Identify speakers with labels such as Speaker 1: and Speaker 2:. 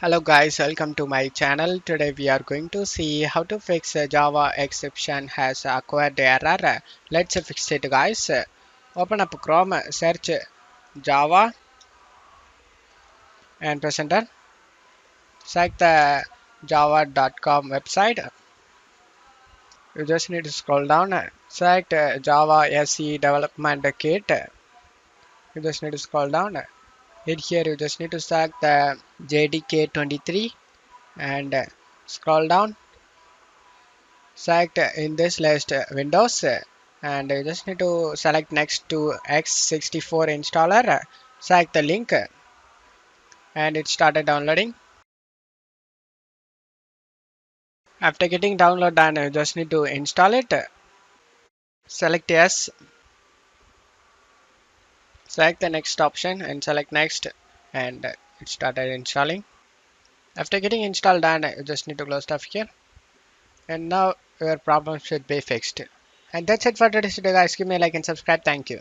Speaker 1: Hello guys, welcome to my channel. Today we are going to see how to fix a Java exception has acquired error. Let's fix it guys. Open up Chrome, search Java and press enter. Select the java.com website. You just need to scroll down. Select Java SE development kit. You just need to scroll down. Here you just need to select the JDK23 and scroll down. Select in this list Windows and you just need to select next to x64 installer. Select the link and it started downloading. After getting download done, you just need to install it. Select yes. Select the next option and select next, and it started installing. After getting installed done, you just need to close stuff here, and now your problem should be fixed. And that's it for today's video guys. Give me a like and subscribe. Thank you.